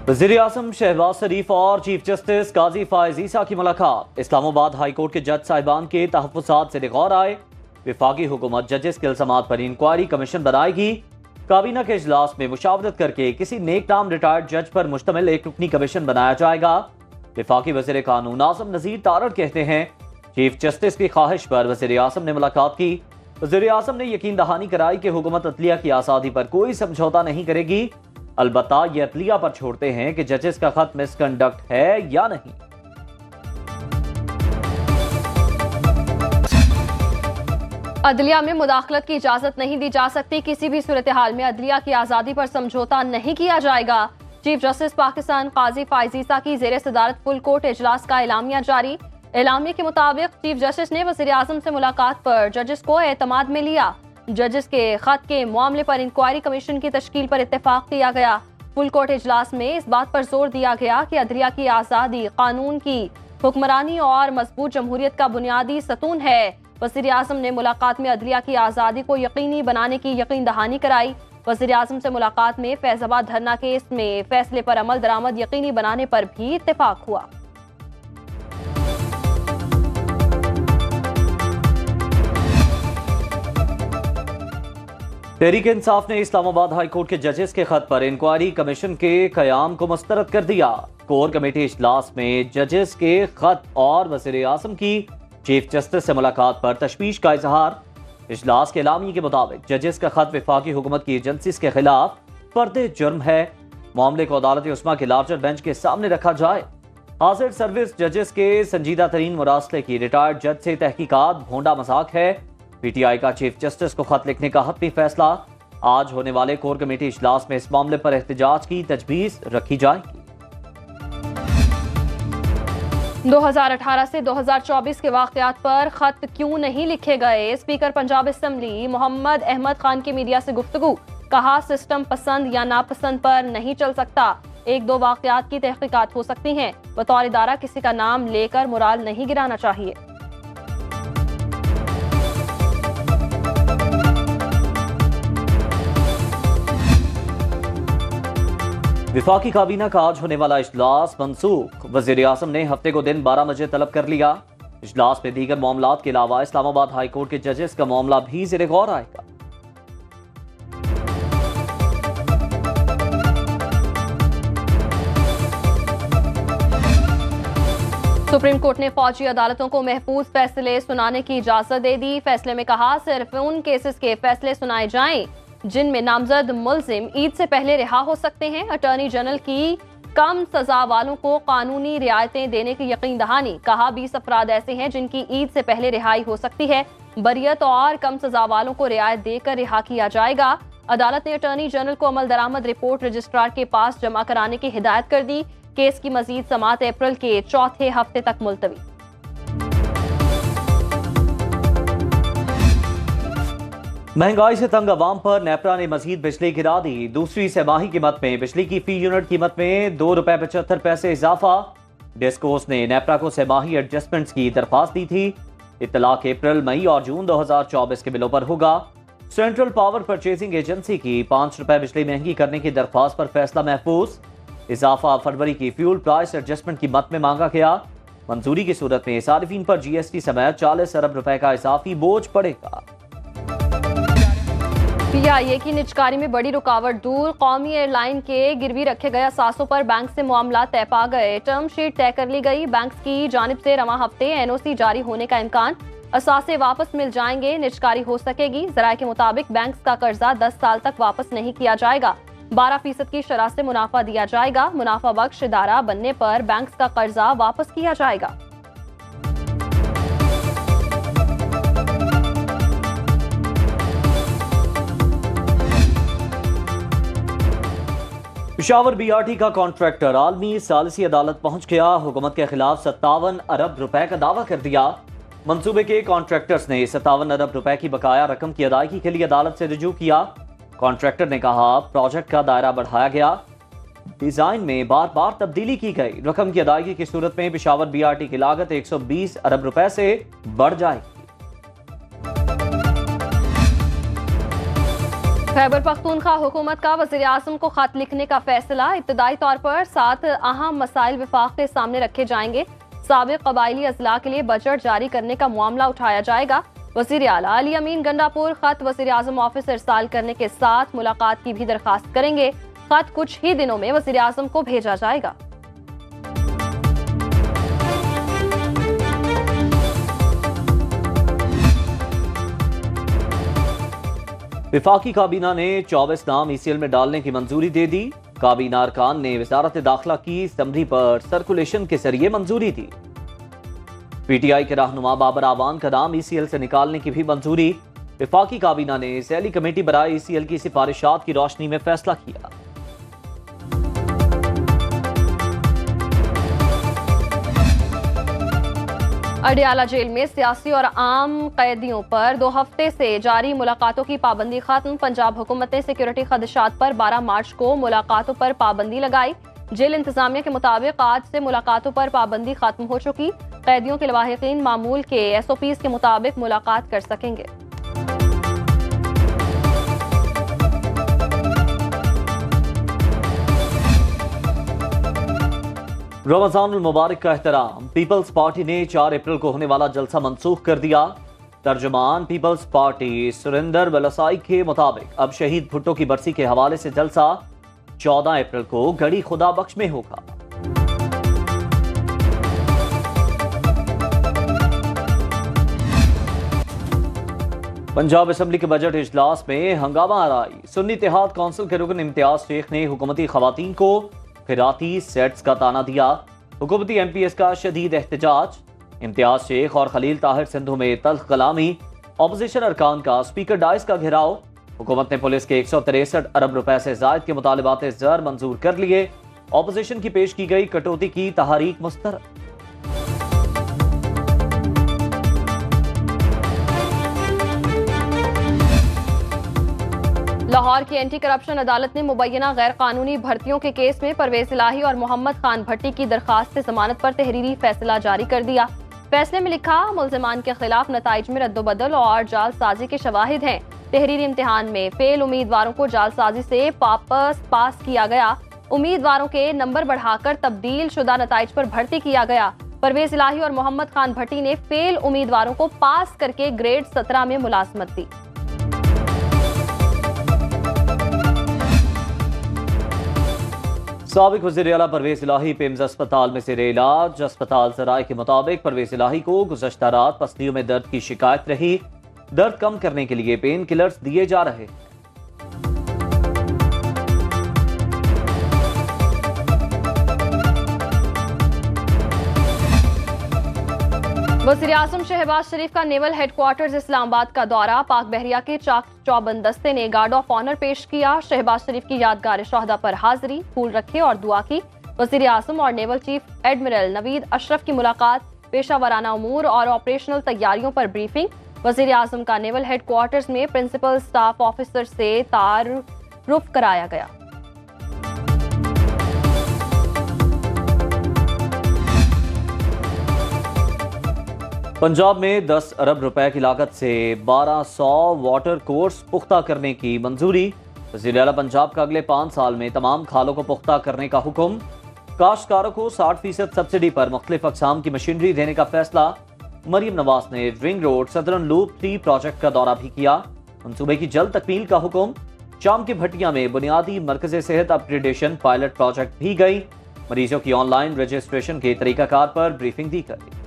वज़ीर आज़म शहबाज शरीफ और chief justice काजी फायज़ ईसा की मुलाकात। इस्लामाबाद हाई कोर्ट के जज साहिबान के तहफ़्फ़ुज़ात से गौर आए। वफाकी हुकूमत जजेस के इल्ज़ामात पर इंक्वायरी कमीशन बनाएगी। काबीना के इजलास में मुशावरत करके किसी नेक नाम रिटायर्ड जज पर मुश्तमिल एक रुकनी कमीशन बनाया जाएगा। वफाकी वज़ीर कानून आज़म नज़ीर तारड़ कहते हैं, चीफ जस्टिस की ख्वाहिश पर वज़ीर आज़म ने मुलाकात की। वज़ीर आज़म ने यकीन दहानी कराई कि हुकूमत अदलिया की आज़ादी पर कोई समझौता नहीं करेगी। अलबत्ता ये अदलिया पर छोड़ते हैं कि जजेस का खत मिसकंडक्ट है या नहीं। अदलिया में मुदाखलत की इजाजत नहीं दी जा सकती। किसी भी सूरत हाल में अदलिया की आजादी पर समझौता नहीं किया जाएगा। चीफ जस्टिस पाकिस्तान काजी फायज़ ईसा की ज़ेरे सदारत फुल कोर्ट इजलास का एलामिया जारी। एलामिया के मुताबिक चीफ जस्टिस ने वज़ीर आज़म से मुलाकात पर जजेस को एतमाद में लिया। जजेस के खत के मामले पर इंक्वायरी कमीशन की तश्कील पर इत्तेफाक किया गया। फुल कोर्ट इजलास में इस बात पर जोर दिया गया कि अदलिया की आज़ादी कानून की हुक्मरानी और मजबूत जमहूरियत का बुनियादी सतून है। वज़ीर आज़म ने मुलाकात में अदलिया की आज़ादी को यकीनी बनाने की यकीन दहानी कराई। वज़ीर आज़म से मुलाकात में फैज़ाबाद धरना केस में फैसले पर अमल दरामद यकीनी बनाने पर भी इत्तेफाक हुआ। तहरीक इंसाफ ने इस्लामाबाद हाई कोर्ट के जजेस के खत पर इंक्वायरी कमीशन के कयाम को मुस्तरद कर दिया। कोर कमेटी इजलास में जजेस के खत और वज़ीर आज़म की चीफ जस्टिस से मुलाकात पर तशवीश का इजहार। इजलास के एलामिये के मुताबिक जजेस का खत वफाकी हुकूमत की एजेंसीज के खिलाफ फर्द जुर्म है। मामले को अदालत उस्मा के लार्जर बेंच के सामने रखा जाए। हाजिर सर्विस जजेस के संजीदा तरीन मुरासले की रिटायर्ड जज से तहकीकात भोंडा मजाक है। पीटीआई का चीफ जस्टिस को खत लिखने का हतमी फैसला। आज होने वाले कोर कमेटी इजलास में इस मामले पर एहतजाज की तजवीज रखी जाएगी। 2018 से 2024 के वाकयात पर खत क्यों नहीं लिखे गए? स्पीकर पंजाब असेंबली मोहम्मद अहमद खान की मीडिया से गुफ्तगू। कहा, सिस्टम पसंद या नापसंद पर नहीं चल सकता। एक दो वाकयात की तहकीकात हो सकती हैं। बतौर इदारा किसी का नाम लेकर मुराल नहीं गिराना चाहिए। विफाकी काबीना का आज होने वाला इजलास मनसूख। वज़ीर आज़म ने हफ्ते को दिन 12 बजे तलब कर लिया। इजलास में दीगर मामलात के अलावा इस्लामाबाद हाई कोर्ट के जजेस का मामला भी ज़ेरे गौर आएगा। सुप्रीम कोर्ट ने फौजी अदालतों को महफूज फैसले सुनाने की इजाजत दे दी। फैसले में कहा, सिर्फ उन केसेस के फैसले सुनाए जाएं जिनमें नामजद मुल्जिम ईद से पहले रिहा हो सकते हैं। अटॉर्नी जनरल की कम सजा वालों को कानूनी रियायतें देने की यकीन दहानी। कहा, 20 अफराद ऐसे हैं जिनकी ईद से पहले रिहाई हो सकती है। बरियत और कम सजा वालों को रियायत देकर रिहा किया जाएगा। अदालत ने अटॉर्नी जनरल को अमल दरामद रिपोर्ट रजिस्ट्रार के पास जमा कराने की हिदायत कर दी। केस की मजीद समाअत अप्रैल के चौथे हफ्ते तक मुलतवी। महंगाई से तंग अवाम पर नेपरा ने मजीद बिजली गिरा दी। दूसरी सहमाही कीमत में बिजली की फी यूनिट कीमत में ₹2.75 इजाफा। डिस्कोस ने नेपरा को सहमाही एडजस्टमेंट्स की दरख्वास्त दी थी। इत्तलाक अप्रैल, मई और जून 2024 के बिलों पर होगा। सेंट्रल पावर परचेजिंग एजेंसी की ₹5 बिजली महंगी करने की दरख्वास्त पर फैसला महफूज। इजाफा फरवरी की फ्यूल प्राइस एडजस्टमेंट की मद में मांगा गया। मंजूरी की सूरत में सारिफीन पर GST समेत 40 अरब रुपए का इजाफी बोझ पड़ेगा। PIA की निजकारी में बड़ी रुकावट दूर। कौमी एयरलाइन के गिरवी रखे गए असासों पर बैंक से मामला तय पा गए। टर्म शीट तय कर ली गई। बैंक की जानिब से रवां हफ्ते NOC जारी होने का इम्कान। असासे वापस मिल जाएंगे, निजकारी हो सकेगी। जराये के मुताबिक बैंक का कर्जा 10 साल तक वापस नहीं किया जाएगा। 12% की शरह से मुनाफा दिया जाएगा। मुनाफा बख्श इदारा बनने पर बैंक का कर्जा वापस किया जाएगा। पेशावर BRT का कॉन्ट्रैक्टर आलमी सालिसी अदालत पहुंच गया। हुकूमत के खिलाफ 57 अरब रुपए का दावा कर दिया। मंसूबे के कॉन्ट्रैक्टर्स ने 57 अरब रुपए की बकाया रकम की अदायगी के लिए अदालत से रुजू किया। कॉन्ट्रैक्टर ने कहा, प्रोजेक्ट का दायरा बढ़ाया गया, डिजाइन में बार बार तब्दीली की गई। रकम की अदायगी की सूरत में पेशावर BRT की लागत 120 अरब रुपए से बढ़ जाएगी। खैबर पख्तूनख्वा हुकूमत का वज़ीर आज़म को खत लिखने का फैसला। इब्तदाई तौर पर 7 अहम मसाइल विफाक के सामने रखे जाएंगे। साबिक कबायली अजला के लिए बजट जारी करने का मामला उठाया जाएगा। वज़ीर आला अली अमीन गंडापुर खत वज़ीर आज़म ऑफिस इरसाल करने के साथ मुलाकात की भी दरखास्त करेंगे। खत कुछ ही दिनों में वज़ीर आज़म को भेजा जाएगा। विफाकी काबीना ने 24 नाम ECL में डालने की मंजूरी दे दी। काबीना अरकान ने वजारत दाखिला की समरी पर सर्कुलेशन के जरिए मंजूरी दी। PTI के रहनुमा बाबर आवान का नाम ECL से निकालने की भी मंजूरी। विफाकी काबीना ने सैली कमेटी बराए ECL की सिफारिशात की रोशनी में फैसला किया। अडियाला जेल में सियासी और आम कैदियों पर 2 हफ्ते से जारी मुलाकातों की पाबंदी खत्म। पंजाब हुकूमत ने सिक्योरिटी खदशात पर 12 मार्च को मुलाकातों पर पाबंदी लगाई। जेल इंतजामिया के मुताबिक आज से मुलाकातों पर पाबंदी खत्म हो चुकी। कैदियों के लवाहिकीन मामूल के SOPs के मुताबिक मुलाकात कर सकेंगे। रमजानुल मुबारक का एहतराम। पीपल्स पार्टी ने 4 अप्रैल को होने वाला जलसा मंसूख कर दिया। तर्जुमान पीपल्स पार्टी सुरेंदर वलसाई के मुताबिक अब शहीद भुट्टो की बरसी के हवाले से जलसा 14 अप्रैल को गड़ी खुदा बख्श में होगा। पंजाब असेंबली के बजट इजलास में हंगामा आराई। सुन्नी इत्तेहाद काउंसिल के रुकन इम्तियाज शेख ने हुकूमती खवातीन को खिराती सेट्स का ताना दिया। हुकूमती MPs का शदीद एहतजाज। इम्तियाज शेख और खलील ताहिर सिंधु में तल्ख कलामी। ऑपोजिशन अरकान का स्पीकर डाइस का घेराव। हुकूमत ने पुलिस के 163 अरब रुपए से जायद के मुतालिबात ज़र मंजूर कर लिए। ऑपोजिशन की पेश की गई कटौती की तहरीक मुस्तरद। लाहौर की एंटी करप्शन अदालत ने मुबैना गैर कानूनी भर्तियों के केस में परवेज इलाही और मोहम्मद खान भट्टी की दरखास्त से जमानत पर तहरीरी फैसला जारी कर दिया। फैसले में लिखा, मुल्जिमान के खिलाफ नताइज में रद्दोबदल और जालसाजी के शवाहिद हैं। तहरीरी इम्तिहान में फेल उम्मीदवारों को जालसाजी से वापस पास किया गया। उम्मीदवारों के नंबर बढ़ाकर तब्दील शुदा नताइज पर भर्ती किया गया। परवेज इलाही और मोहम्मद खान भट्टी ने फेल उम्मीदवारों को पास करके ग्रेड 17 में मुलाजमत दी। साबिक वज़ीर आला परवेज इलाही पेम्स अस्पताल में ज़ेरे इलाज। अस्पताल ज़राए के मुताबिक परवेज इलाही को गुज़श्ता रात पसलियों में दर्द की शिकायत रही। दर्द कम करने के लिए पेन किलर्स दिए जा रहे हैं। वज़ीर आज़म शहबाज शरीफ का नेवल हेडक्वार्टर्स इस्लामाबाद का दौरा। पाक बहरिया के चाक चौबंद दस्ते ने गार्ड ऑफ ऑनर पेश किया। शहबाज शरीफ की यादगार शोहदा पर हाजिरी, फूल रखे और दुआ की। वज़ीर आज़म और naval chief admiral Naveed Ashraf की मुलाकात। पेशा वराना उमूर और ऑपरेशनल तैयारियों पर ब्रीफिंग। वज़ीर आज़म का नेवल हेडक्वार्टर्स में प्रिंसिपल स्टाफ ऑफिसर से तारुफ कराया गया। पंजाब में 10 अरब रुपए की लागत से 1200 वाटर कोर्स पुख्ता करने की मंजूरी। वज़ीर आला पंजाब का अगले 5 साल में तमाम खालों को पुख्ता करने का हुक्म। काश्तकारों को 60% सब्सिडी पर मुख्तलिफ अक़साम की मशीनरी देने का फैसला। मरियम नवाज ने ring road southern loop 3 project का दौरा भी किया। मंसूबे की जल्द तकमील का हुक्म। शाम की भट्टिया में बुनियादी मरकज़ सेहत अपग्रेडेशन पायलट प्रोजेक्ट भी गई। मरीजों की ऑनलाइन रजिस्ट्रेशन के तरीकाकार पर ब्रीफिंग दी गई।